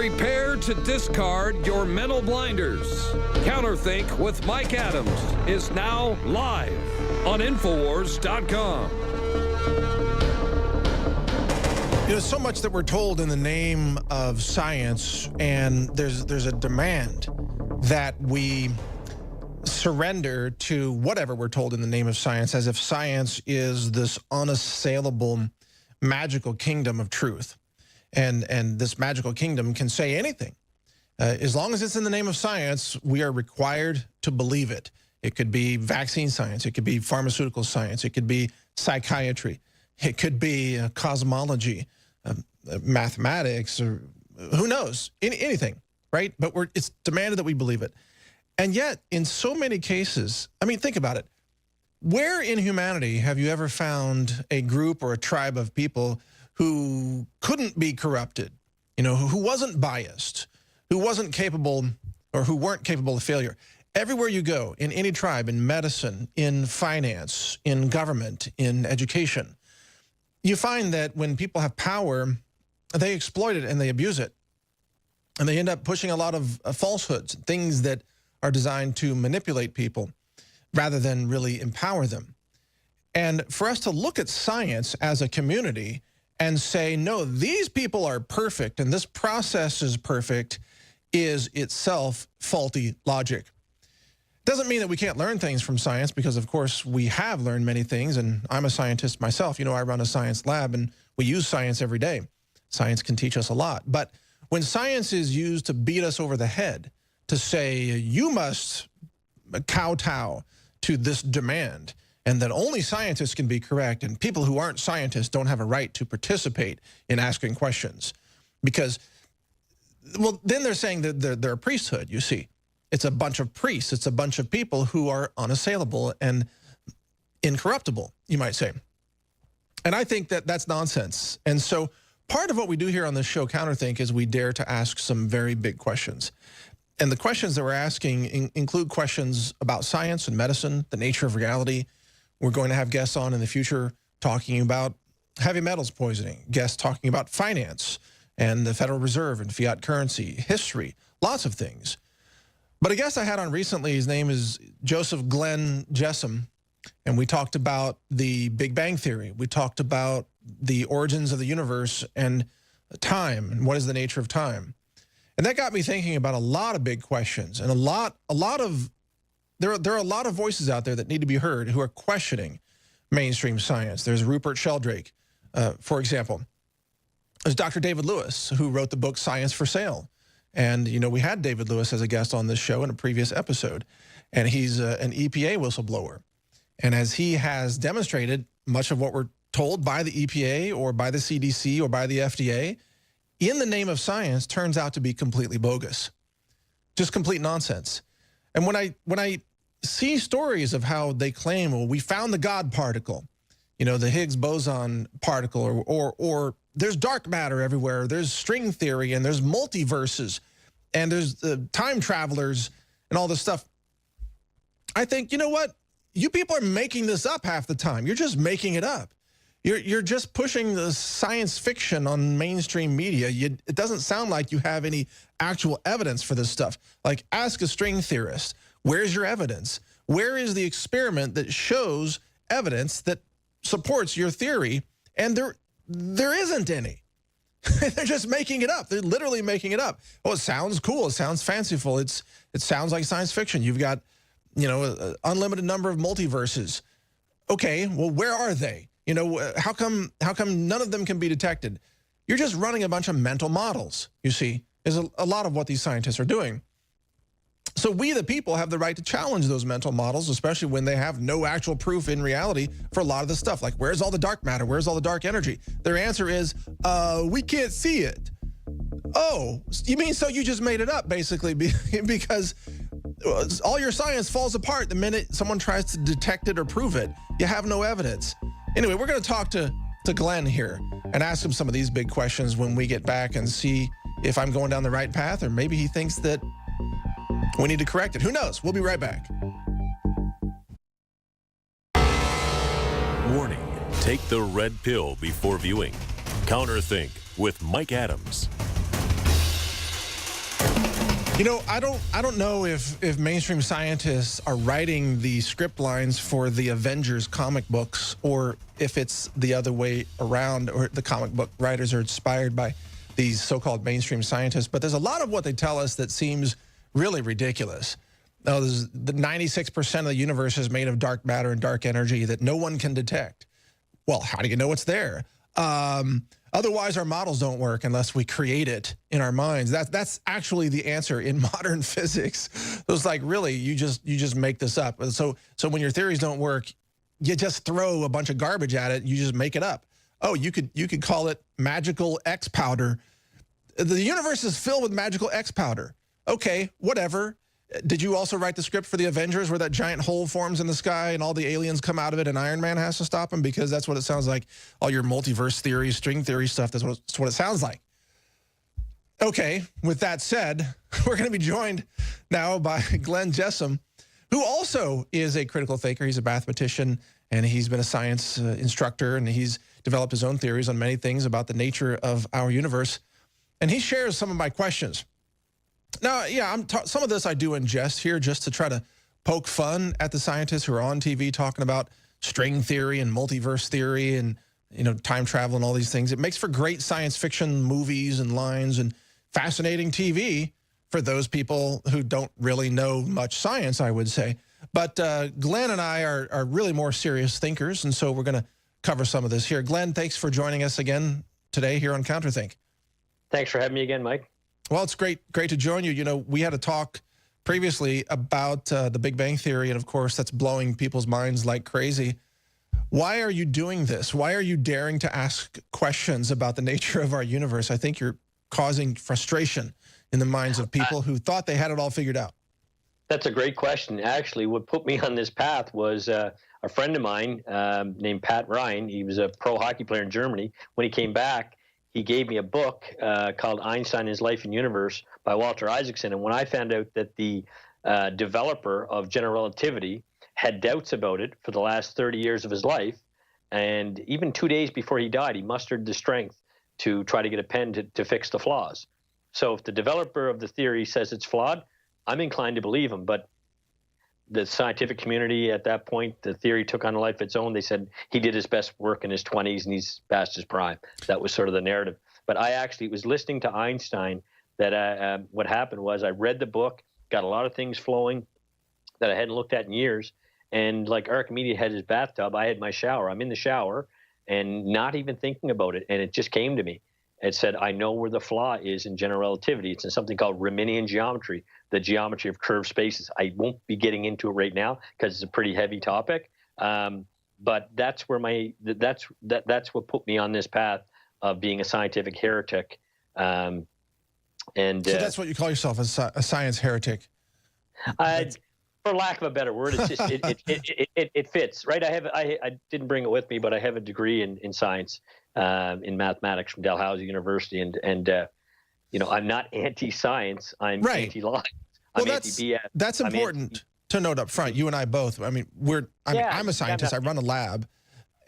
Prepare to discard your mental blinders. CounterThink with Mike Adams is now live on Infowars.com. There's so much that we're told in the name of science, and there's a demand that we surrender to whatever we're told in the name of science, as if science is this unassailable magical kingdom of truth. And this magical kingdom can say anything. As long as it's in the name of science, we are required to believe it. It could be vaccine science. It could be pharmaceutical science. It could be psychiatry. It could be cosmology, mathematics, or who knows, anything, right? But it's demanded that we believe it. And yet, in so many cases, I mean, think about it. Where in humanity have you ever found a group or a tribe of people who couldn't be corrupted, who wasn't biased, who wasn't capable, or who weren't capable of failure? Everywhere you go, in any tribe, in medicine, in finance, in government, in education, you find that when people have power, they exploit it and they abuse it. And they end up pushing a lot of falsehoods, things that are designed to manipulate people rather than really empower them. And for us to look at science as a community and say, no, these people are perfect and this process is perfect, is itself faulty logic. Doesn't mean that we can't learn things from science, because of course we have learned many things, and I'm a scientist myself. I run a science lab and we use science every day. Science can teach us a lot. But when science is used to beat us over the head, to say you must kowtow to this demand, and that only scientists can be correct, and people who aren't scientists don't have a right to participate in asking questions, because, well, then they're saying that they're a priesthood, you see. It's a bunch of priests. It's a bunch of people who are unassailable and incorruptible, you might say. And I think that that's nonsense. And so part of what we do here on this show, CounterThink, is we dare to ask some very big questions. And the questions that we're asking include questions about science and medicine, the nature of reality. We're going to have guests on in the future talking about heavy metals poisoning, guests talking about finance and the Federal Reserve and fiat currency, history, lots of things. But a guest I had on recently, his name is Glenn Jessome, and we talked about the Big Bang Theory. We talked about the origins of the universe and time, and what is the nature of time. And that got me thinking about a lot of big questions, and there are a lot of voices out there that need to be heard who are questioning mainstream science. There's Rupert Sheldrake, for example. There's Dr. David Lewis, who wrote the book Science for Sale. And, we had David Lewis as a guest on this show in a previous episode, and he's an EPA whistleblower. And as he has demonstrated, much of what we're told by the EPA or by the CDC or by the FDA in the name of science turns out to be completely bogus, just complete nonsense. And when I see stories of how they claim, well, we found the God particle, the Higgs boson particle, or there's dark matter everywhere, there's string theory, and there's multiverses, and there's time travelers and all this stuff. I think, you know what? You people are making this up half the time. You're just making it up. You're just pushing the science fiction on mainstream media. It doesn't sound like you have any actual evidence for this stuff. Like, ask a string theorist, where's your evidence? Where is the experiment that shows evidence that supports your theory? And there isn't any. They're just making it up. They're literally making it up. Oh, it sounds cool. It sounds fanciful. It sounds like science fiction. You've got, an unlimited number of multiverses. Okay, well, where are they? How come none of them can be detected? You're just running a bunch of mental models, you see, is a lot of what these scientists are doing. So we, the people, have the right to challenge those mental models, especially when they have no actual proof in reality for a lot of this stuff. Like, where's all the dark matter? Where's all the dark energy? Their answer is, we can't see it. Oh, you mean so you just made it up, basically, because all your science falls apart the minute someone tries to detect it or prove it. You have no evidence. Anyway, we're going to talk to Glenn here and ask him some of these big questions when we get back, and see if I'm going down the right path, or maybe he thinks that we need to correct it. Who knows? We'll be right back. Warning, take the red pill before viewing. CounterThink with Mike Adams. You know, I don't know if mainstream scientists are writing the script lines for the Avengers comic books, or if it's the other way around, or the comic book writers are inspired by these so-called mainstream scientists. But there's a lot of what they tell us that seems really ridiculous. Now, the 96% of the universe is made of dark matter and dark energy that no one can detect. Well, how do you know it's there? Otherwise, our models don't work unless we create it in our minds. That's actually the answer in modern physics. It was like, really, you just make this up. So when your theories don't work, you just throw a bunch of garbage at it. You just make it up. Oh, you could call it magical X powder. The universe is filled with magical X powder. Okay, whatever. Did you also write the script for the Avengers where that giant hole forms in the sky and all the aliens come out of it and Iron Man has to stop them? Because that's what it sounds like. All your multiverse theories, string theory stuff, that's what it sounds like. Okay, with that said, we're going to be joined now by Glenn Jessome, who also is a critical thinker. He's a mathematician, and he's been a science instructor, and he's developed his own theories on many things about the nature of our universe. And he shares some of my questions. Now, yeah, some of this I do in jest here just to try to poke fun at the scientists who are on TV talking about string theory and multiverse theory and, you know, time travel and all these things. It makes for great science fiction movies and lines and fascinating TV for those people who don't really know much science, I would say. But Glenn and I are really more serious thinkers, and so we're going to cover some of this here. Glenn, thanks for joining us again today here on CounterThink. Thanks for having me again, Mike. Well, it's great to join you. You know, we had a talk previously about the Big Bang Theory, and of course, that's blowing people's minds like crazy. Why are you doing this? Why are you daring to ask questions about the nature of our universe? I think you're causing frustration in the minds of people who thought they had it all figured out. That's a great question. Actually, what put me on this path was a friend of mine named Pat Ryan. He was a pro hockey player in Germany. When he came back, he gave me a book called Einstein, His Life and Universe by Walter Isaacson. And when I found out that the developer of general relativity had doubts about it for the last 30 years of his life, and even 2 days before he died, he mustered the strength to try to get a pen to fix the flaws. So if the developer of the theory says it's flawed, I'm inclined to believe him. But the scientific community at that point, the theory took on a life of its own. They said he did his best work in his 20s and he's past his prime. That was sort of the narrative. But I actually was listening to Einstein that what happened was I read the book, got a lot of things flowing that I hadn't looked at in years. And like Archimedes had his bathtub, I had my shower. I'm in the shower and not even thinking about it. And it just came to me. It said, I know where the flaw is in general relativity. It's in something called Riemannian geometry, the geometry of curved spaces. I won't be getting into it right now because it's a pretty heavy topic. But that's where that's what put me on this path of being a scientific heretic. So that's what you call yourself, a science heretic. For lack of a better word, it's just it fits, right? I didn't bring it with me, but I have a degree in science, in mathematics from Dalhousie University, and you know, I'm not anti-science. I'm anti-lies. I'm anti-BS. That's important to note up front. You and I both. I mean, I'm a scientist. I run a lab,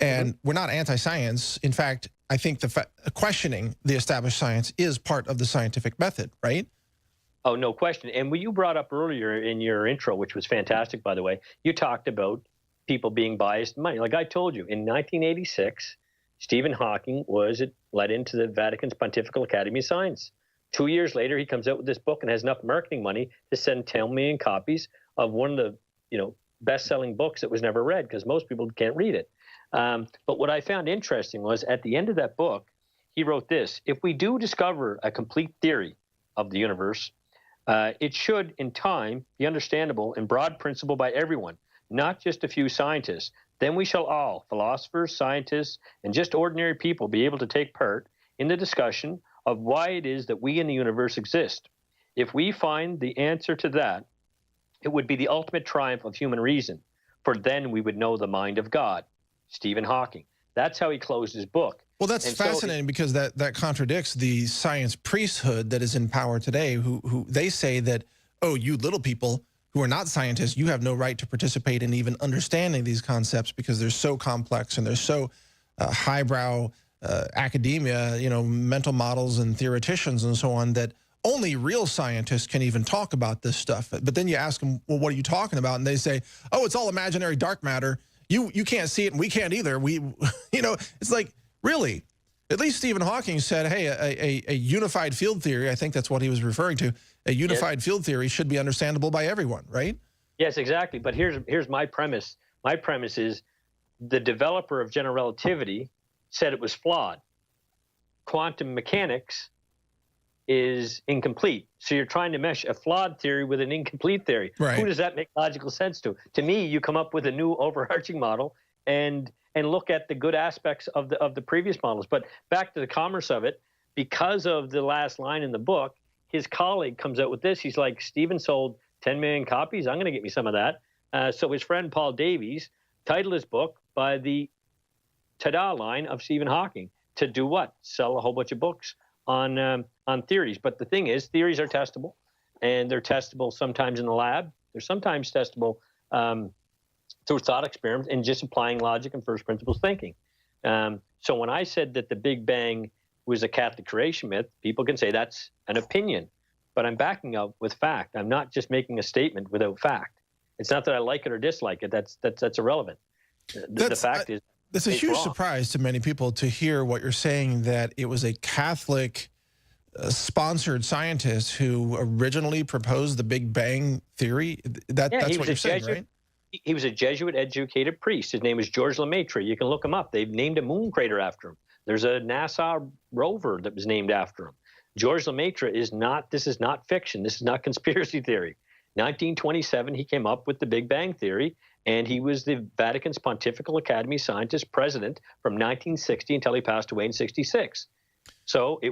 and we're not anti-science. In fact, I think questioning the established science is part of the scientific method, right? Oh, no question. And what you brought up earlier in your intro, which was fantastic, by the way, you talked about people being biased in money. Like I told you, in 1986, Stephen Hawking was let into the Vatican's Pontifical Academy of Science. 2 years later, he comes out with this book and has enough marketing money to send 10 million copies of one of the, you know, best-selling books that was never read because most people can't read it. But what I found interesting was at the end of that book, he wrote this: if we do discover a complete theory of the universe, it should, in time, be understandable in broad principle by everyone, not just a few scientists. Then we shall all, philosophers, scientists, and just ordinary people, be able to take part in the discussion of why it is that we in the universe exist. If we find the answer to that, it would be the ultimate triumph of human reason, for then we would know the mind of God. Stephen Hawking. That's how he closed his book. Well, that's fascinating because that contradicts the science priesthood that is in power today, who they say that, oh, you little people who are not scientists, you have no right to participate in even understanding these concepts because they're so complex and they're so highbrow academia, you know, mental models and theoreticians and so on, that only real scientists can even talk about this stuff. But then you ask them, well, what are you talking about? And they say, oh, it's all imaginary dark matter. You can't see it, and we can't either. It's like, really? At least Stephen Hawking said, hey, a unified field theory, I think that's what he was referring to, a unified field theory should be understandable by everyone, right? Yes, exactly. But here's my premise. My premise is the developer of general relativity said it was flawed. Quantum mechanics is incomplete. So you're trying to mesh a flawed theory with an incomplete theory. Right. Who does that make logical sense to? To me, you come up with a new overarching model and look at the good aspects of the previous models. But back to the commerce of it, because of the last line in the book, his colleague comes out with this. He's like, Stephen sold 10 million copies. I'm going to get me some of that. So his friend Paul Davies titled his book by the ta-da line of Stephen Hawking. To do what? Sell a whole bunch of books on theories. But the thing is, theories are testable, and they're testable sometimes in the lab. They're sometimes testable through thought experiments and just applying logic and first principles thinking. So when I said that the Big Bang was a Catholic creation myth, people can say that's an opinion, but I'm backing up with fact. I'm not just making a statement without fact. It's not that I like it or dislike it. That's irrelevant. The fact is, it's a huge surprise to many people to hear what you're saying, that it was a Catholic sponsored scientist who originally proposed the Big Bang theory. That's what you're saying, right? He was a Jesuit-educated priest. His name was George Lemaitre. You can look him up. They've named a moon crater after him. There's a NASA rover that was named after him. George Lemaitre this is not fiction. This is not conspiracy theory. 1927, he came up with the Big Bang theory, and he was the Vatican's Pontifical Academy Scientist President from 1960 until he passed away in 66. So he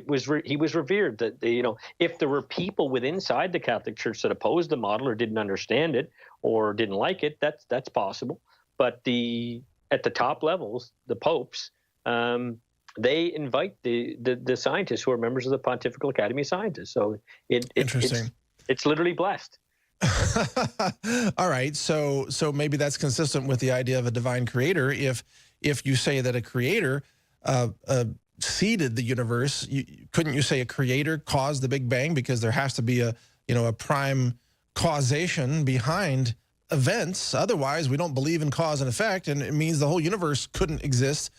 was revered. That if there were people within inside the Catholic Church that opposed the model or didn't understand it or didn't like it, that's possible. But at the top levels, the popes, they invite the scientists who are members of the Pontifical Academy of Scientists. So it's literally blessed. All right, so maybe that's consistent with the idea of a divine creator. If you say that a creator seeded the universe, couldn't you say a creator caused the Big Bang, because there has to be a prime causation behind events? Otherwise, we don't believe in cause and effect, and it means the whole universe couldn't exist.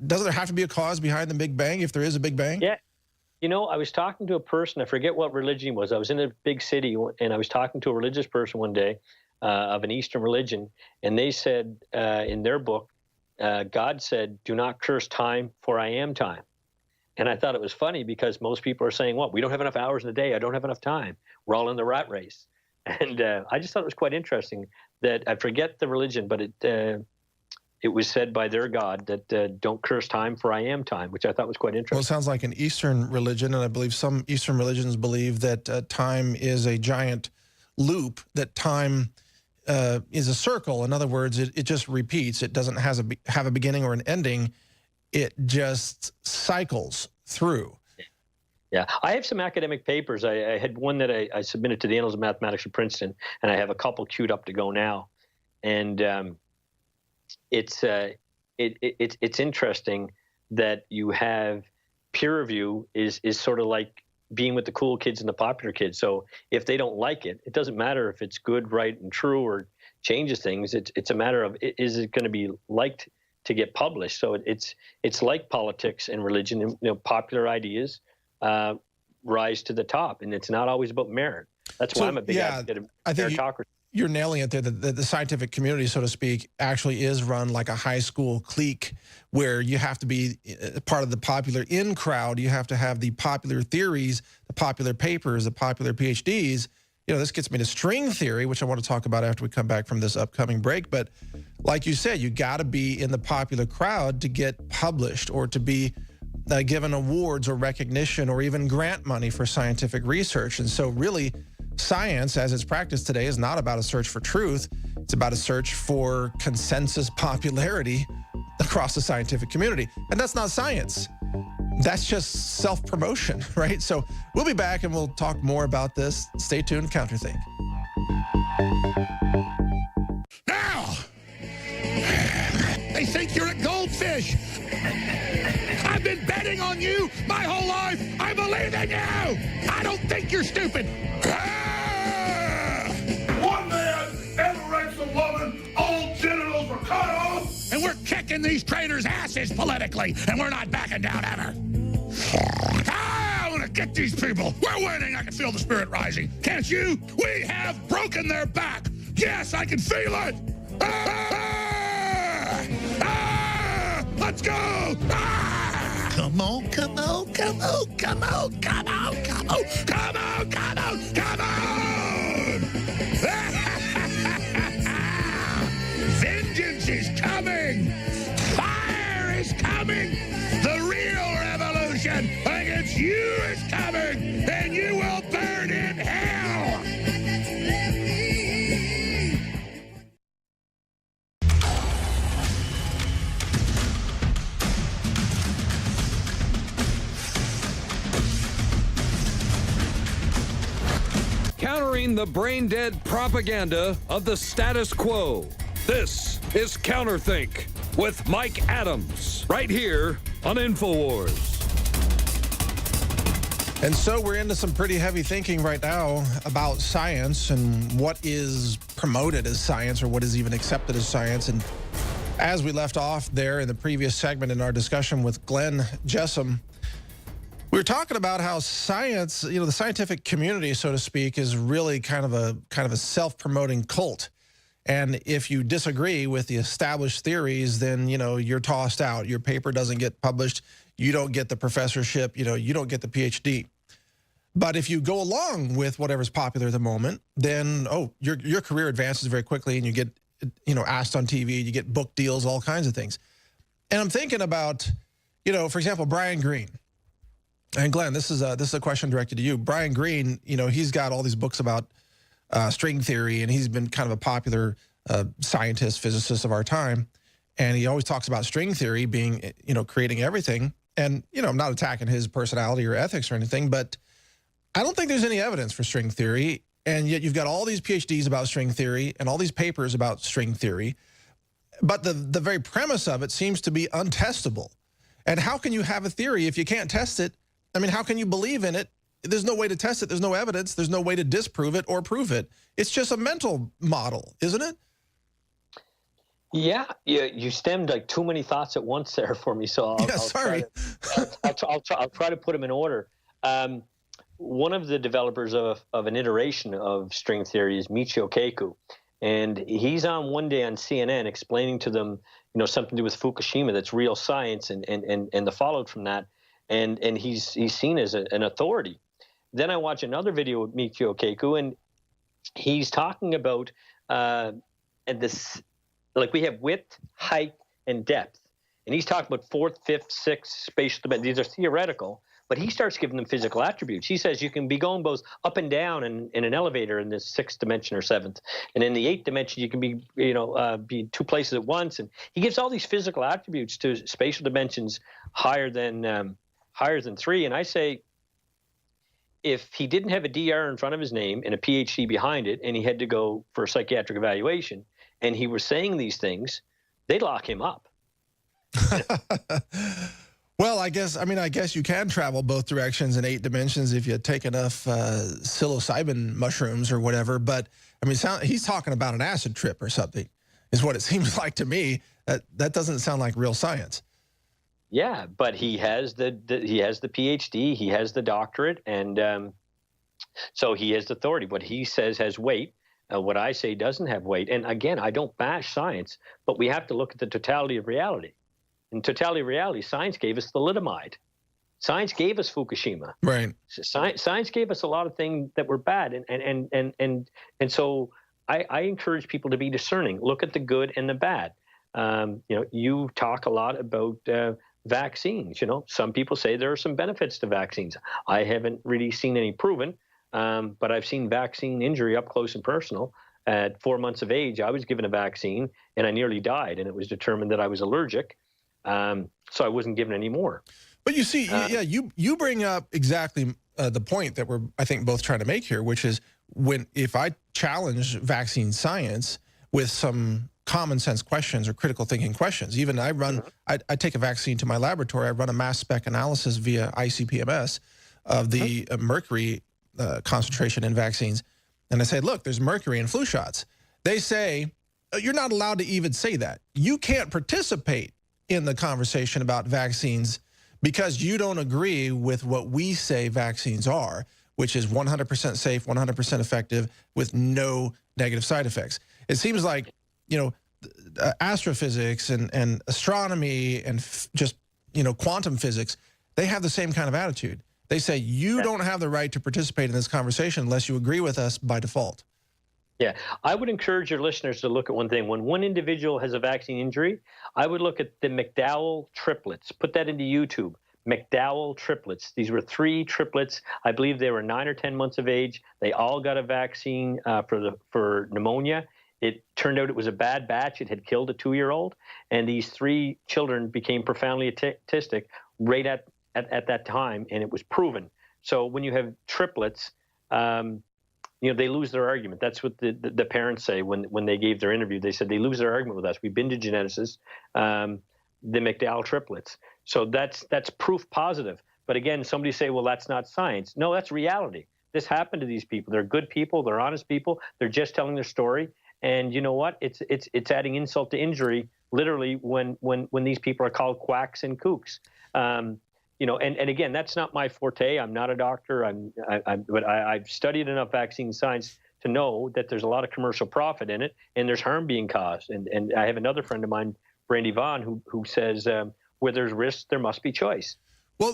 Doesn't there have to be a cause behind the Big Bang if there is a Big Bang? Yeah. I was talking to a person, I forget what religion he was. I was in a big city, and I was talking to a religious person one day of an Eastern religion, and they said in their book, God said, do not curse time, for I am time. And I thought it was funny, because most people are saying, we don't have enough hours in the day. I don't have enough time. We're all in the rat race. And I just thought it was quite interesting that, I forget the religion, but it was said by their God that don't curse time, for I am time, which I thought was quite interesting. Well, it sounds like an Eastern religion, and I believe some Eastern religions believe that time is a giant loop, that time is a circle. In other words, it just repeats. It doesn't have a beginning or an ending. It just cycles through. Yeah, I have some academic papers. I had one that I submitted to the Annals of Mathematics at Princeton, and I have a couple queued up to go now. And it's interesting that you have peer review is sort of like being with the cool kids and the popular kids. So if they don't like it, it doesn't matter if it's good, right, and true, or changes things. It's a matter of, is it going to be liked to get published? So it's like politics and religion. Popular ideas rise to the top, and it's not always about merit. That's why I'm a big advocate of meritocracy. You're nailing it there. The scientific community, so to speak, actually is run like a high school clique, where you have to be part of the popular in crowd. You have to have the popular theories, the popular papers, the popular PhDs. This gets me to string theory, which I want to talk about after we come back from this upcoming break. But like you said, you got to be in the popular crowd to get published, or to be given awards or recognition, or even grant money for scientific research. And so really, science, as it's practiced today, is not about a search for truth. It's about a search for consensus popularity across the scientific community. And that's not science. That's just self-promotion, right? So we'll be back and we'll talk more about this. Stay tuned, CounterThink. Now, they think you're a goldfish. I'm I've been betting on you my whole life. I believe in you. I don't think you're stupid. One man ever raped a woman, all genitals were cut off. And we're kicking these traitors' asses politically, and we're not backing down ever. I want to get these people. We're winning. I can feel the spirit rising. Can't you? We have broken their back. Yes, I can feel it. Let's go. Come on, come on, come on, come on, come on, come on, come on, come on, come on. Vengeance is coming. Fire is coming. The real revolution against you is coming, and you will burn in hell. Countering the brain-dead propaganda of the status quo. This is CounterThink with Mike Adams, right here on InfoWars. And so we're into some pretty heavy thinking right now about science and what is promoted as science or what is even accepted as science. And as we left off there in the previous segment in our discussion with Glenn Jessome, we were talking about how science, you know, the scientific community, so to speak, is really kind of a self-promoting cult. And if you disagree with the established theories, then, you know, you're tossed out. Your paper doesn't get published. You don't get the professorship. You know, you don't get the PhD. But if you go along with whatever's popular at the moment, then, oh, your career advances very quickly and you get, you know, asked on TV, you get book deals, all kinds of things. And I'm thinking about, you know, for example, Brian Greene. And Glenn, this is a question directed to you. Brian Greene, you know, he's got all these books about string theory, and he's been kind of a popular scientist, physicist of our time. And he always talks about string theory being, you know, creating everything. And, you know, I'm not attacking his personality or ethics or anything, but I don't think there's any evidence for string theory. And yet you've got all these PhDs about string theory and all these papers about string theory. But the very premise of it seems to be untestable. And how can you have a theory if you can't test it? I mean, how can you believe in it? There's no way to test it. There's no evidence. There's no way to disprove it or prove it. It's just a mental model, isn't it? Yeah, you stemmed like too many thoughts at once there for me. So I'll try to put them in order. One of the developers of an iteration of string theory is Michio Kaku, and he's on one day on CNN explaining to them, you know, something to do with Fukushima that's real science and the fallout from that. And he's seen as an authority. Then I watch another video with Michio Kaku, and he's talking about and this, like we have width, height, and depth. And he's talking about fourth, fifth, sixth spatial dimensions. These are theoretical, but he starts giving them physical attributes. He says you can be going both up and down in an elevator in this sixth dimension or seventh. And in the eighth dimension, you can be, you know, be two places at once. And he gives all these physical attributes to spatial dimensions higher than 3. And I say, if he didn't have a DR in front of his name and a PhD behind it, and he had to go for a psychiatric evaluation, and he was saying these things, they'd lock him up. Well, I guess you can travel both directions in 8 dimensions if you take enough psilocybin mushrooms or whatever. But I mean, he's talking about an acid trip or something, is what it seems like to me. That doesn't sound like real science. Yeah, but he has the PhD, he has the doctorate, and so he has authority. What he says has weight. What I say doesn't have weight. And again, I don't bash science, but we have to look at the totality of reality. In totality of reality, science gave us thalidomide. Science gave us Fukushima. Right. Science gave us a lot of things that were bad, and so I encourage people to be discerning. Look at the good and the bad. You know, you talk a lot about vaccines. You know, some people say there are some benefits to vaccines. I haven't really seen any proven, but I've seen vaccine injury up close and personal. At 4 months of age, I was given a vaccine and I nearly died, and it was determined that I was allergic. So I wasn't given any more. But you see, yeah, you bring up exactly the point that we're, I think, both trying to make here, which is if I challenge vaccine science with some common sense questions or critical thinking questions. Even I run, I take a vaccine to my laboratory. I run a mass spec analysis via ICP-MS of the mercury concentration in vaccines. And I say, look, there's mercury in flu shots. They say, you're not allowed to even say that. You can't participate in the conversation about vaccines because you don't agree with what we say vaccines are, which is 100% safe, 100% effective with no negative side effects. It seems like, you know, astrophysics and astronomy and just, you know, quantum physics, they have the same kind of attitude. They say you don't have the right to participate in this conversation unless you agree with us by default. Yeah, I would encourage your listeners to look at one thing. When one individual has a vaccine injury, I would look at the McDowell triplets. Put that into YouTube. McDowell triplets. These were 3 triplets. I believe they were 9 or 10 months of age. They all got a vaccine for pneumonia. It turned out it was a bad batch. It had killed a 2-year-old. And these 3 children became profoundly autistic right at that time, and it was proven. So when you have triplets, you know, they lose their argument. That's what the parents say when they gave their interview. They said they lose their argument with us. We've been to geneticists, the McDowell triplets. So that's proof positive. But again, somebody say, well, that's not science. No, that's reality. This happened to these people. They're good people. They're honest people. They're just telling their story. And you know what? It's adding insult to injury, literally, when these people are called quacks and kooks. You know, and again, that's not my forte. I'm not a doctor. But I've studied enough vaccine science to know that there's a lot of commercial profit in it, and there's harm being caused. And I have another friend of mine, Brandy Vaughn, who says where there's risk, there must be choice. Well,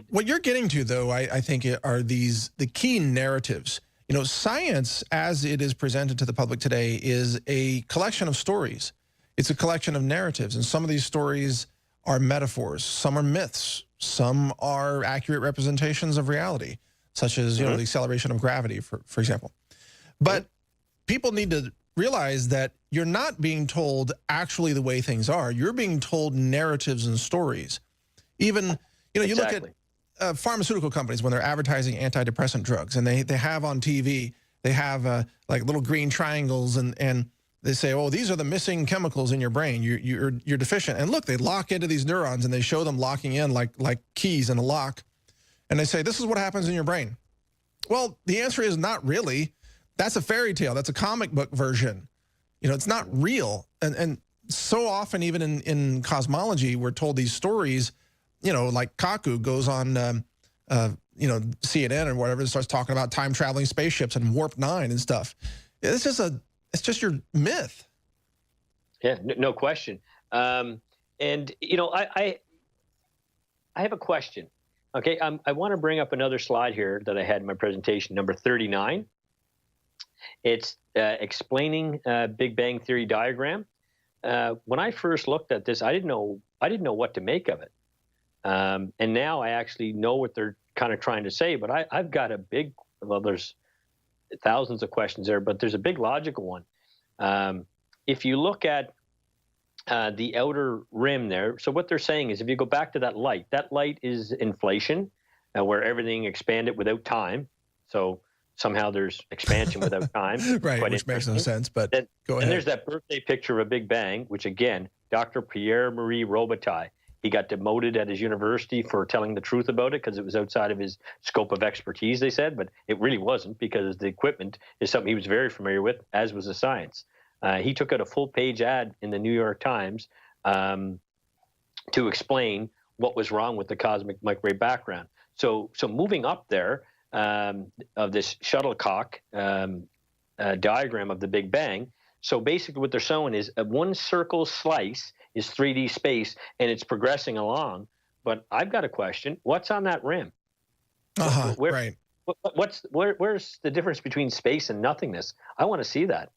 what you're getting to, though, I think, are the key narratives. You know, science, as it is presented to the public today, is a collection of stories. It's a collection of narratives, and some of these stories are metaphors. Some are myths. Some are accurate representations of reality, such as, you know, the acceleration of gravity, for example. But people need to realize that you're not being told actually the way things are. You're being told narratives and stories. Even, you know, you look at pharmaceutical companies when they're advertising antidepressant drugs, and they have on TV, they have like little green triangles, and they say, oh, these are the missing chemicals in your brain. You're deficient. And look, they lock into these neurons, and they show them locking in like keys in a lock. And they say, this is what happens in your brain. Well, the answer is not really. That's a fairy tale. That's a comic book version. You know, it's not real. And so often, even in cosmology, we're told these stories, you know, like Kaku goes on, you know, CNN or whatever, and starts talking about time-traveling spaceships and Warp 9 and stuff. It's just your myth. Yeah, no question. And, you know, I have a question. Okay, I want to bring up another slide here that I had in my presentation, number 39. It's explaining Big Bang Theory diagram. When I first looked at this, I didn't know what to make of it. And now I actually know what they're kind of trying to say, but I've got a big, well, there's thousands of questions there, but there's a big logical one. If you look at the outer rim there, so what they're saying is if you go back to that light is inflation, where everything expanded without time. So somehow there's expansion without time. Right, which makes no sense, but go ahead. And there's that birthday picture of a Big Bang, which again, Dr. Pierre-Marie Robitaille, he got demoted at his university for telling the truth about it because it was outside of his scope of expertise, they said, but it really wasn't because the equipment is something he was very familiar with, as was the science. He took out a full-page ad in the New York Times to explain what was wrong with the cosmic microwave background. So moving up there of this shuttlecock diagram of the Big Bang, so basically what they're showing is a one circle slice is 3D space, and it's progressing along. But I've got a question. What's on that rim? Right. Where's the difference between space and nothingness? I want to see that.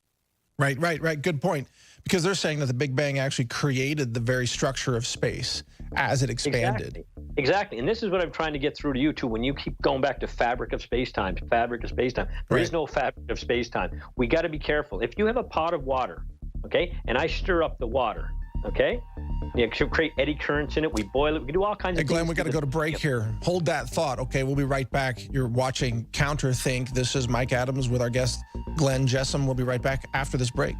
Right. Good point. Because they're saying that the Big Bang actually created the very structure of space as it expanded. Exactly. And this is what I'm trying to get through to you, too. When you keep going back to fabric of space-time, there is no fabric of space-time. We got to be careful. If you have a pot of water, okay, and I stir up the water, okay, you can create eddy currents in it. We boil it. We can do all kinds of things. Glenn, we got to go to break here. Hold that thought. Okay, we'll be right back. You're watching CounterThink. This is Mike Adams with our guest, Glenn Jessome. We'll be right back after this break.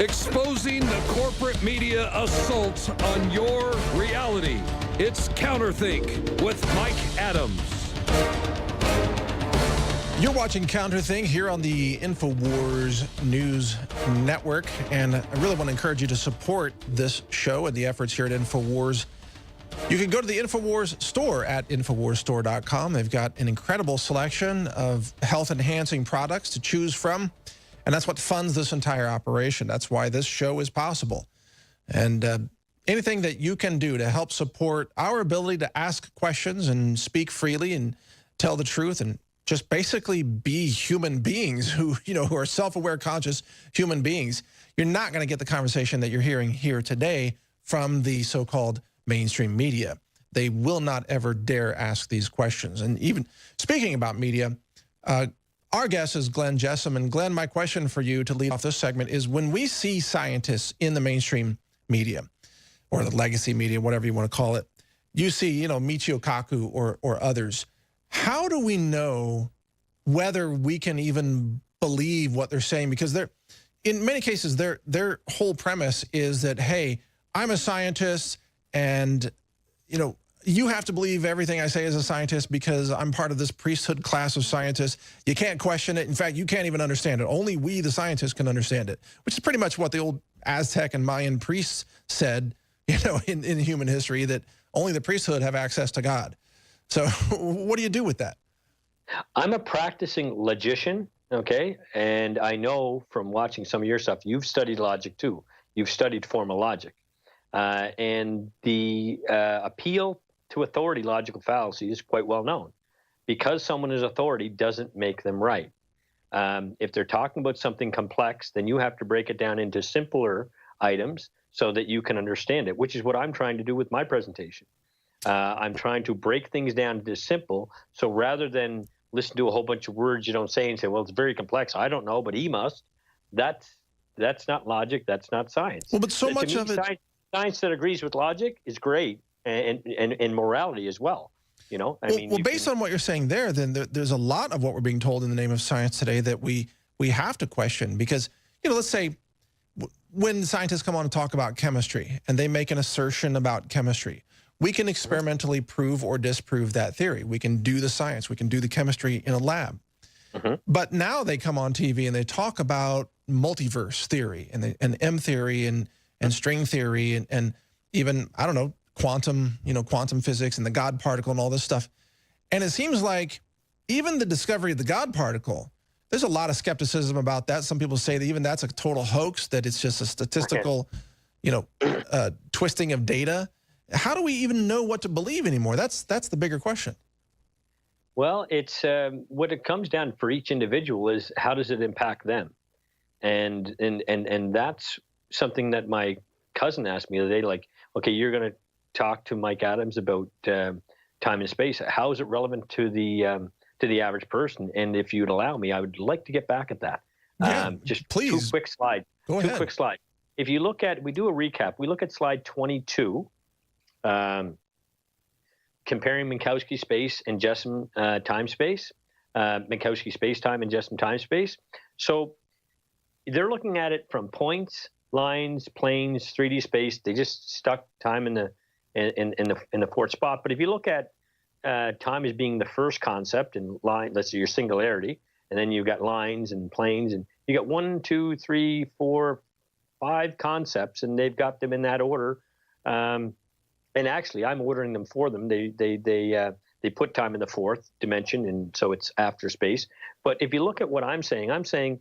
exposing the corporate media assaults on your reality. It's CounterThink with Mike Adams. You're watching CounterThink here on the InfoWars News Network, and I really want to encourage you to support this show and the efforts here at InfoWars. You can go to the InfoWars store at InfoWarsStore.com. They've got an incredible selection of health-enhancing products to choose from, and that's what funds this entire operation. That's why this show is possible. And anything that you can do to help support our ability to ask questions and speak freely and tell the truth and just basically be human beings who are self-aware, conscious human beings, you're not going to get the conversation that you're hearing here today from the so-called mainstream media. They will not ever dare ask these questions. And even speaking about media, our guest is Glenn Jessome. And Glenn, my question for you to lead off this segment is, when we see scientists in the mainstream media or the legacy media, whatever you want to call it, you see, Michio Kaku or others, how do we know whether we can even believe what they're saying? Because in many cases, their whole premise is that, hey, I'm a scientist, and you have to believe everything I say as a scientist because I'm part of this priesthood class of scientists. You can't question it. In fact, you can't even understand it. Only we, the scientists, can understand it, which is pretty much what the old Aztec and Mayan priests said, in human history, that only the priesthood have access to God. So what do you do with that? I'm a practicing logician, okay? And I know from watching some of your stuff, you've studied logic too. You've studied formal logic. And the appeal to authority, logical fallacy, is quite well known. Because someone is authority doesn't make them right. If they're talking about something complex, then you have to break it down into simpler items so that you can understand it, which is what I'm trying to do with my presentation. I'm trying to break things down into simple. So rather than listen to a whole bunch of words you don't say and say, well, it's very complex, I don't know, but he must. That's not logic. That's not science. Well, but so much of it, science that agrees with logic is great, and morality as well. Based on what you're saying there, then there's a lot of what we're being told in the name of science today that we have to question, because let's say when scientists come on to talk about chemistry and they make an assertion about chemistry, we can experimentally prove or disprove that theory. We can do the science. We can do the chemistry in a lab. But now they come on TV and they talk about multiverse theory and M theory and string theory and even, I don't know, quantum physics and the God particle and all this stuff. And it seems like even the discovery of the God particle, there's a lot of skepticism about that. Some people say that even that's a total hoax, that it's just a statistical, twisting of data. How do we even know what to believe anymore? That's the bigger question. Well, it's what it comes down for each individual is, how does it impact them? And that's something that my cousin asked me the other day, like, okay, you're going to talk to Mike Adams about time and space. How is it relevant to the average person? And if you'd allow me, I would like to get back at that. Yeah, just please. Two quick slides. Quick slides. If you look at, we do a recap. We look at slide 22. Comparing Minkowski space and Jessome time space, Minkowski space time and Jessome time space. So they're looking at it from points, lines, planes, 3D space. They just stuck time in the fourth spot. But if you look at time as being the first concept, and line, let's say your singularity, and then you've got lines and planes, and you got 1, 2, 3, 4, 5 concepts, and they've got them in that order. And actually, I'm ordering them for them. They put time in the fourth dimension, and so it's after space. But if you look at what I'm saying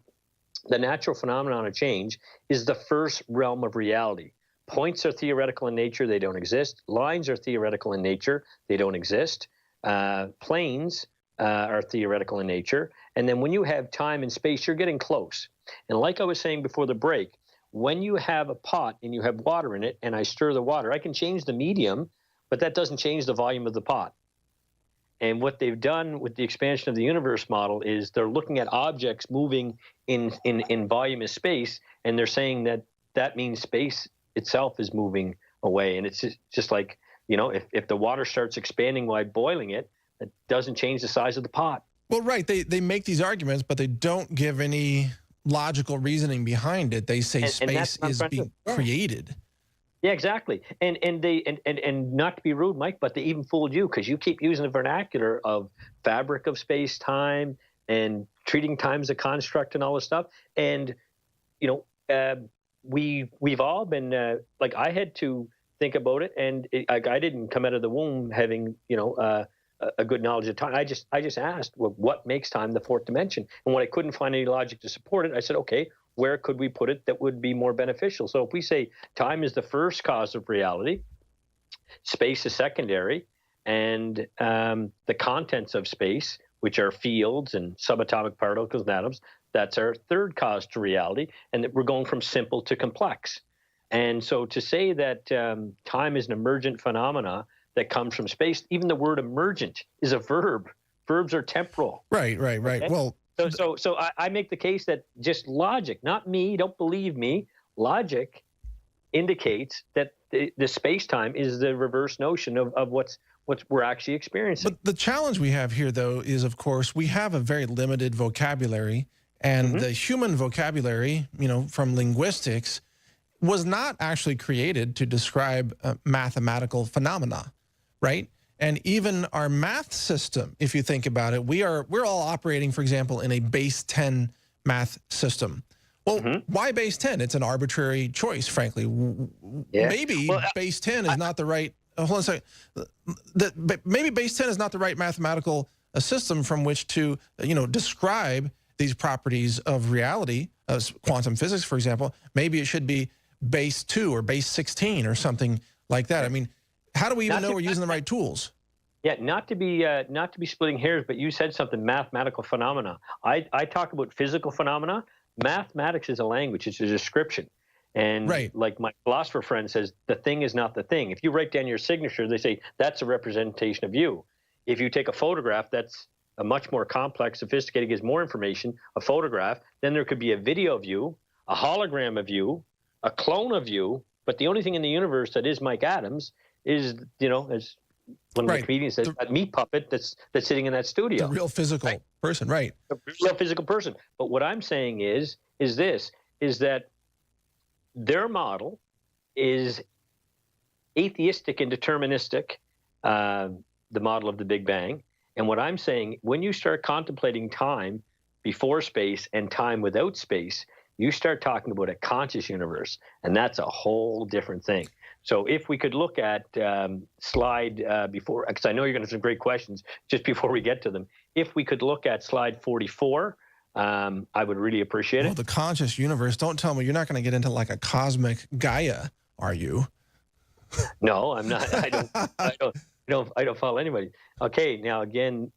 the natural phenomenon of change is the first realm of reality. Points are theoretical in nature. They don't exist. Lines are theoretical in nature. They don't exist. Planes are theoretical in nature. And then when you have time and space, you're getting close. And like I was saying before the break, when you have a pot and you have water in it and I stir the water, I can change the medium, but that doesn't change the volume of the pot. And what they've done with the expansion of the universe model is they're looking at objects moving in volume of space, and they're saying that means space itself is moving away. And it's just like, if the water starts expanding while boiling it, it doesn't change the size of the pot. Well, right. They make these arguments, but they don't give any logical reasoning behind it. They say space is being created. Yeah, exactly. And not to be rude, Mike, but they even fooled you because you keep using the vernacular of fabric of space time and treating time as a construct and all this stuff. And we've all been like, I had to think about it, and I didn't come out of the womb having a good knowledge of time. I just asked, well, what makes time the fourth dimension? And when I couldn't find any logic to support it, I said, okay, where could we put it that would be more beneficial? So if we say time is the first cause of reality, space is secondary, and the contents of space, which are fields and subatomic particles and atoms, that's our third cause to reality, and that we're going from simple to complex. And so to say that time is an emergent phenomena that comes from space, even the word emergent is a verb. Verbs are temporal. Right. Okay? Well, so I make the case that just logic, not me, don't believe me, logic indicates that the space-time is the reverse notion of what we're actually experiencing. But the challenge we have here, though, is, of course, we have a very limited vocabulary, and the human vocabulary, from linguistics, was not actually created to describe mathematical phenomena, right? And even our math system, if you think about it, we're all operating, for example, in a base 10 math system. Well, why base 10? It's an arbitrary choice, frankly. Yeah. Maybe base 10 is not the right. Hold on a second. Maybe base 10 is not the right mathematical system from which to describe these properties of reality, quantum physics, for example. Maybe it should be base 2 or base 16 or something like that. I mean, how do we even know we're using the right tools? Yeah, not to be splitting hairs, but you said something, mathematical phenomena. I talk about physical phenomena. Mathematics is a language, it's a description. And like my philosopher friend says, the thing is not the thing. If you write down your signature, they say that's a representation of you. If you take a photograph, that's a much more complex, sophisticated, gives more information, a photograph. Then there could be a video of you, a hologram of you, a clone of you. But the only thing in the universe that is Mike Adams is, as one of the comedians says, that meat puppet that's sitting in that studio. The real physical person, right? The real physical person. But what I'm saying is that their model is atheistic and deterministic, the model of the Big Bang. And what I'm saying, when you start contemplating time before space and time without space, you start talking about a conscious universe, and that's a whole different thing. So if we could look at slide before, because I know you're going to have some great questions just before we get to them. If we could look at slide 44, I would really appreciate it. The conscious universe, don't tell me you're not going to get into like a cosmic Gaia, are you? No, I'm not. I don't follow anybody. Okay, now again,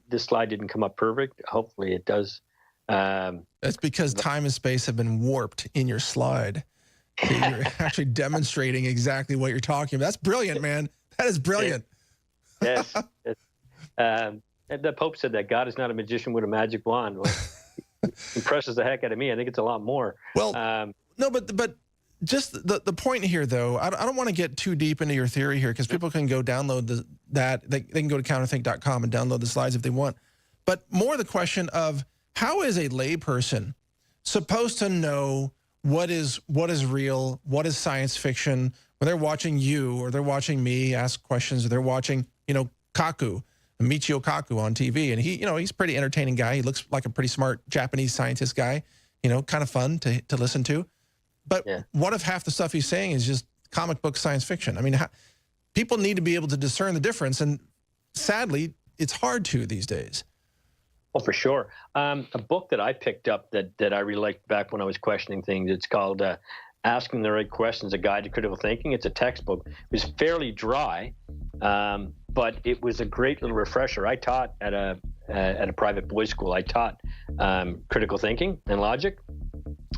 this slide didn't come up perfect. Hopefully it does. That's because time and space have been warped in your slide. You're actually demonstrating exactly what you're talking about. That's brilliant, man. That is brilliant. Yes. And the Pope said that God is not a magician with a magic wand. Well, impresses the heck out of me. I think it's a lot more. Well, no, but just the point here, though, I don't want to get too deep into your theory here because people can go download they can go to counterthink.com and download the slides if they want. But more the question of how is a layperson supposed to know what is real, what is science fiction, when they're watching you or they're watching me ask questions, or they're watching, Kaku, Michio Kaku on TV, and he's a pretty entertaining guy. He looks like a pretty smart Japanese scientist guy, kind of fun to listen to. But what if half the stuff he's saying is just comic book science fiction? I mean, people need to be able to discern the difference, and sadly, it's hard to these days. Oh, for sure. A book that I picked up that I really liked back when I was questioning things, it's called Asking the Right Questions, A Guide to Critical Thinking. It's a textbook. It was fairly dry, but it was a great little refresher. I taught at a private boys' school. I taught critical thinking and logic.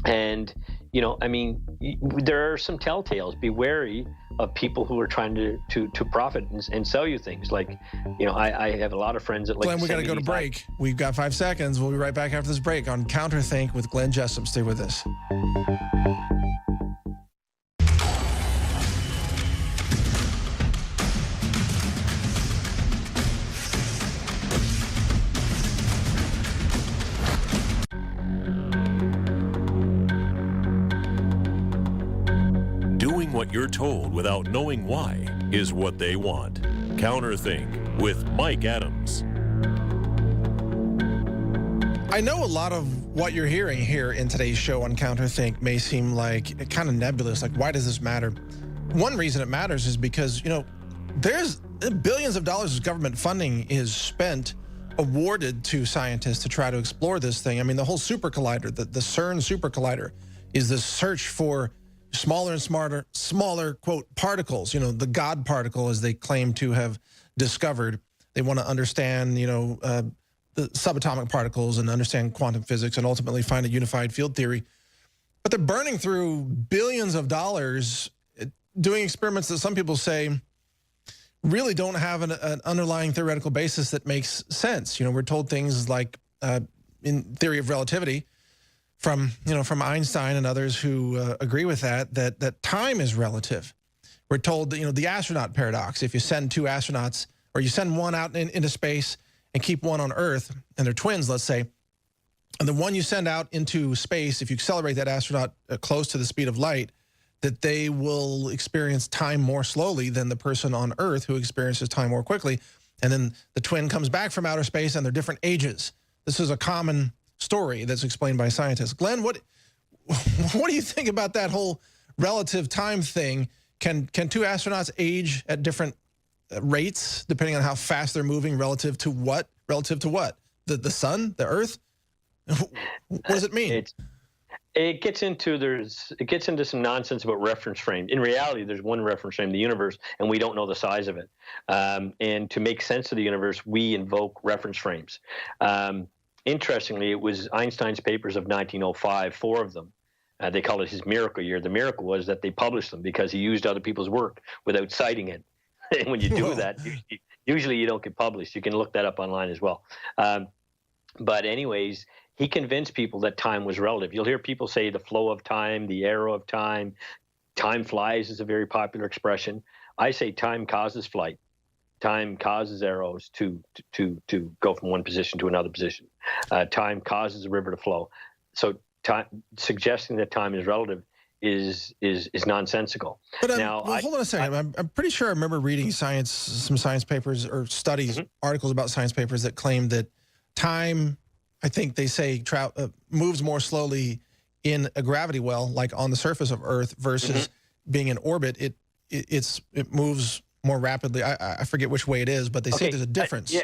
And, there are some telltales. Be wary of people who are trying to profit and sell you things. Like, I have a lot of friends that like. Glenn, we got to go to break. We've got 5 seconds. We'll be right back after this break on CounterThink with Glenn Jessome. Stay with us. what you're told without knowing why is what they want. CounterThink with Mike Adams. I know a lot of what you're hearing here in today's show on CounterThink may seem like kind of nebulous. Like, why does this matter? One reason it matters is because, there's billions of dollars of government funding is spent, awarded to scientists to try to explore this thing. I mean, the whole super collider, the CERN super collider, is this search for smaller and smaller, quote, particles, the God particle, as they claim to have discovered. They want to understand, the subatomic particles and understand quantum physics and ultimately find a unified field theory. But they're burning through billions of dollars doing experiments that some people say really don't have an underlying theoretical basis that makes sense. We're told things like in theory of relativity from Einstein and others who agree with that time is relative. We're told that, the astronaut paradox. If you send two astronauts, or you send one out into space and keep one on Earth, and they're twins, let's say, and the one you send out into space, if you accelerate that astronaut close to the speed of light, that they will experience time more slowly than the person on Earth who experiences time more quickly. And then the twin comes back from outer space and they're different ages. This is a common story that's explained by scientists. Glenn, what do you think about that whole relative time thing? Can two astronauts age at different rates depending on how fast they're moving relative to what? Relative to what? The sun? The Earth? What does it mean? It gets into some nonsense about reference frame. In reality, there's one reference frame, the universe, and we don't know the size of it. And to make sense of the universe, we invoke reference frames. Interestingly, it was Einstein's papers of 1905, 4 of them. They call it his miracle year. The miracle was that they published them because he used other people's work without citing it. And when you do that, usually you don't get published. You can look that up online as well. But anyways, he convinced people that time was relative. You'll hear people say the flow of time, the arrow of time. Time flies is a very popular expression. I say time causes flight. Time causes arrows to go from one position to another position. Time causes a river to flow. So time, suggesting that time is relative is nonsensical. But now, hold on a second. I'm pretty sure I remember reading some science papers or studies, articles about science papers that claim that time, I think they say, moves more slowly in a gravity well, like on the surface of Earth, versus being in orbit. It moves more rapidly. I forget which way it is, but they say there's a difference. Yeah,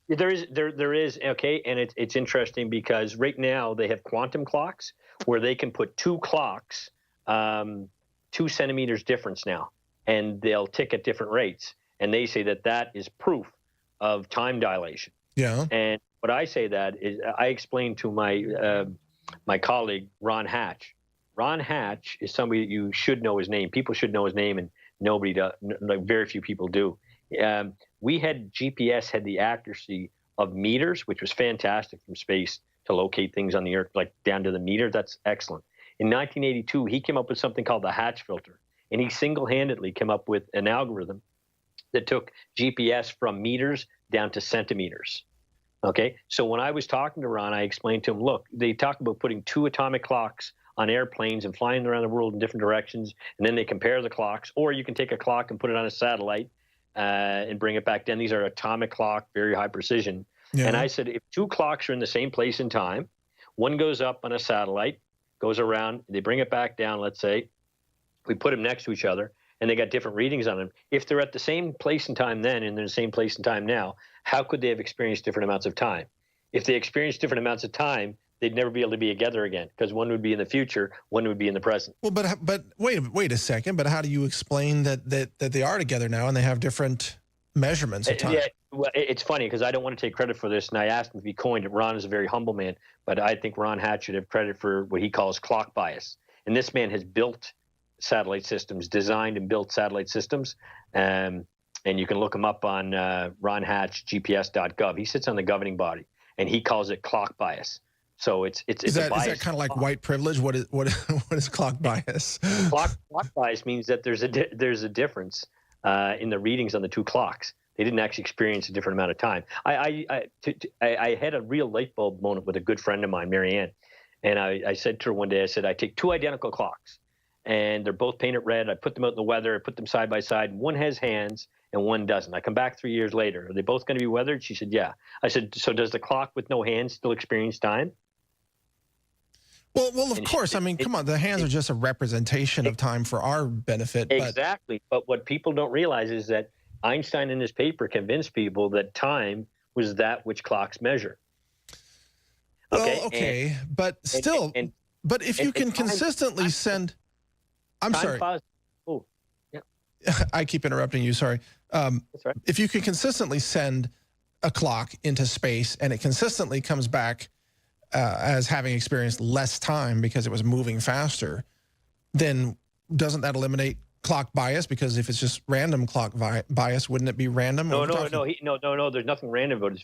there is. Okay, and it's interesting because right now they have quantum clocks where they can put 2 clocks, 2 centimeters difference now, and they'll tick at different rates. And they say that is proof of time dilation. Yeah. And what I say that is, I explained to my colleague Ron Hatch. Ron Hatch is somebody that you should know his name. People should know his name, and nobody does. Like, very few people do. GPS had the accuracy of meters, which was fantastic from space to locate things on the Earth, like down to the meter. That's excellent. In 1982, he came up with something called the Hatch filter, and he single-handedly came up with an algorithm that took GPS from meters down to centimeters. Okay, so when I was talking to Ron, I explained to him, look, they talk about putting 2 atomic clocks on airplanes and flying around the world in different directions, and then they compare the clocks, or you can take a clock and put it on a satellite and bring it back down. These are atomic clock, very high precision. Yeah. And I said, if 2 clocks are in the same place in time, one goes up on a satellite, goes around, they bring it back down, let's say, we put them next to each other, and they got different readings on them. If they're at the same place in time then, and they're in the same place in time now, how could they have experienced different amounts of time? If they experienced different amounts of time, they'd never be able to be together again, because one would be in the future, one would be in the present. Well, but wait a second. But how do you explain that they are together now and they have different measurements of time? Yeah, well, it's funny because I don't want to take credit for this, and I asked him if he coined it. Ron is a very humble man, but I think Ron Hatch should have credit for what he calls clock bias. And this man has built satellite systems, designed and built satellite systems. And you can look him up on ronhatchgps.gov. He sits on the governing body, and he calls it clock bias. So it's a bias. Is that kind of like white privilege? What is clock bias? Clock bias means that there's a difference in the readings on the 2 clocks. They didn't actually experience a different amount of time. I had a real light bulb moment with a good friend of mine, Marianne, and I said to her one day, I said, I take 2 identical clocks, and they're both painted red. I put them out in the weather. I put them side by side. One has hands and one doesn't. I come back 3 years later. Are they both going to be weathered? She said, yeah. I said, so does the clock with no hands still experience time? Well, of course. I mean, come on. The hands are just a representation of time for our benefit. Exactly. But what people don't realize is that Einstein in his paper convinced people that time was that which clocks measure. Well, okay, but still, but if you can consistently send, I'm sorry. Oh, yeah. I keep interrupting you. Sorry. That's right. If you can consistently send a clock into space and it consistently comes back as having experienced less time because it was moving faster, then doesn't that eliminate clock bias? Because if it's just random clock bias, wouldn't it be random? No. There's nothing random about it.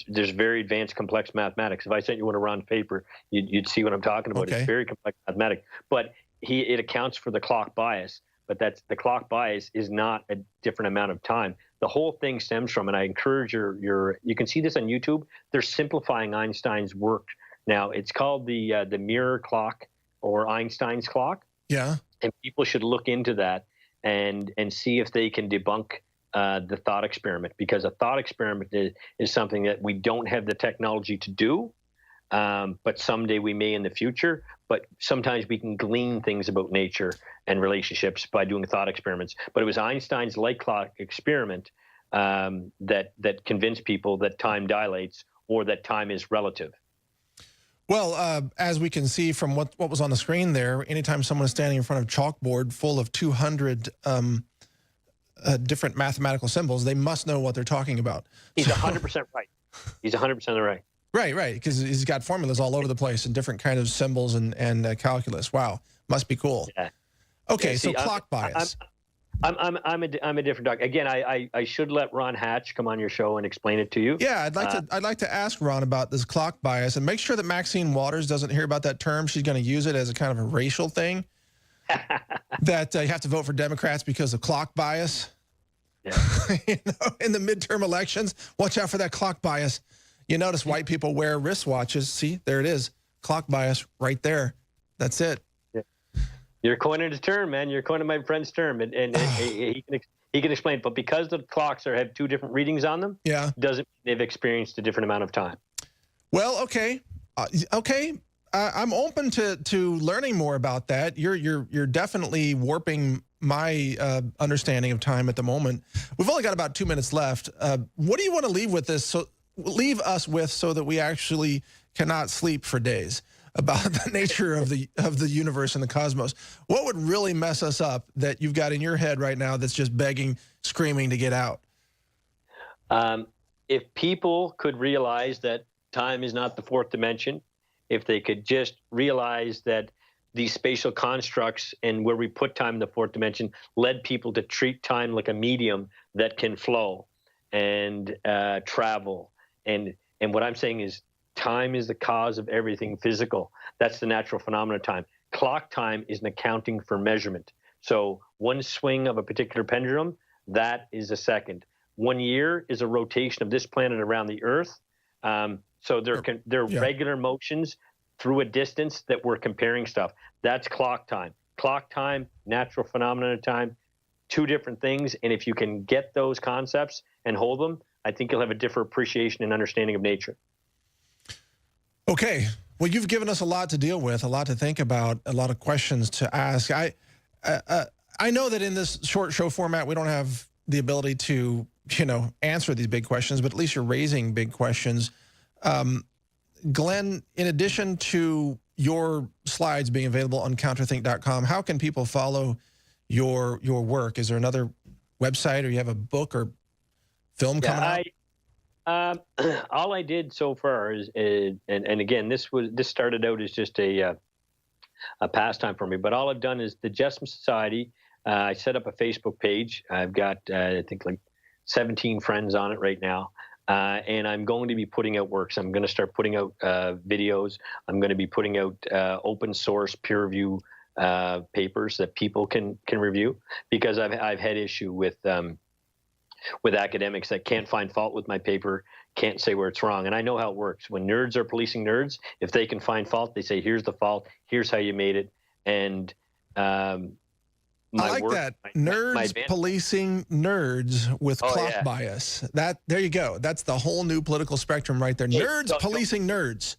There's very advanced, complex mathematics. If I sent you one around paper, you'd see what I'm talking about. Okay. It's very complex mathematics. But it accounts for the clock bias. But the clock bias is not a different amount of time. The whole thing stems from, and I encourage you can see this on YouTube. They're simplifying Einstein's work now. It's called the mirror clock or Einstein's clock. Yeah. And people should look into that and see if they can debunk the thought experiment, because a thought experiment is something that we don't have the technology to do, but someday we may in the future. But sometimes we can glean things about nature and relationships by doing thought experiments. But it was Einstein's light clock experiment that convinced people that time dilates or that time is relative. Well, as we can see from what was on the screen there, anytime someone is standing in front of a chalkboard full of 200 different mathematical symbols, they must know what they're talking about. He's 100% right. He's 100% right. Right, because he's got formulas all over the place and different kind of symbols and calculus. Wow, must be cool. Yeah. Okay, yeah, see, so clock bias. I'm a different doc. Again, I should let Ron Hatch come on your show and explain it to you. Yeah, I'd like to ask Ron about this clock bias and make sure that Maxine Waters doesn't hear about that term. She's going to use it as a kind of a racial thing. That you have to vote for Democrats because of clock bias. Yeah. In the midterm elections, watch out for that clock bias. You notice white people wear wristwatches. See, there it is. Clock bias right there. That's it. Yeah. You're coining a term, man. You're coining my friend's term, and he can explain it. But because the clocks have two different readings on them, yeah, doesn't mean they've experienced a different amount of time. Well, okay, I'm open to learning more about that. You're definitely warping my understanding of time at the moment. We've only got about 2 minutes left. What do you want to leave us with so that we actually cannot sleep for days about the nature of the universe and the cosmos? What would really mess us up that you've got in your head right now that's just begging, screaming to get out? If people could realize that time is not the fourth dimension, if they could just realize that these spatial constructs and where we put time in the fourth dimension led people to treat time like a medium that can flow and travel. And what I'm saying is time is the cause of everything physical. That's the natural phenomenon of time. Clock time is an accounting for measurement. So one swing of a particular pendulum, that is a second. 1 year is a rotation of this planet around the Earth. So they're regular motions through a distance that we're comparing stuff. That's clock time. Clock time, natural phenomenon of time, two different things. And if you can get those concepts and hold them, I think you'll have a different appreciation and understanding of nature. Okay. Well, you've given us a lot to deal with, a lot to think about, a lot of questions to ask. I know that in this short show format, we don't have the ability to, answer these big questions, but at least you're raising big questions. Glenn, in addition to your slides being available on counterthink.com, how can people follow your work? Is there another website, or you have a book or film coming out? All I did so far is, and again, this started out as just a pastime for me, but all I've done is the Jessome Society. I set up a Facebook page. I've got, I think, like 17 friends on it right now. And I'm going to be putting out works. I'm going to start putting out videos. I'm going to be putting out open source peer review papers that people can review, because I've had issue with academics that can't find fault with my paper, can't say where it's wrong. And I know how it works. When nerds are policing nerds, if they can find fault, they say, here's the fault, here's how you made it. And I like that. Nerds policing nerds with clock bias. There you go. That's the whole new political spectrum right there. Nerds policing nerds.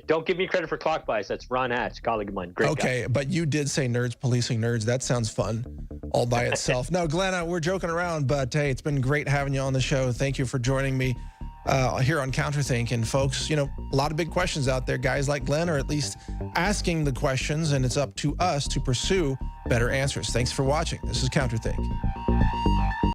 Don't give me credit for clock bias. That's Ron Hatch, colleague of mine. Great guy. But you did say nerds policing nerds. That sounds fun all by itself. No, Glenn, we're joking around, but hey, it's been great having you on the show. Thank you for joining me here on CounterThink. And folks, you know, a lot of big questions out there. Guys like Glenn are at least asking the questions, and it's up to us to pursue better answers. Thanks for watching. This is CounterThink.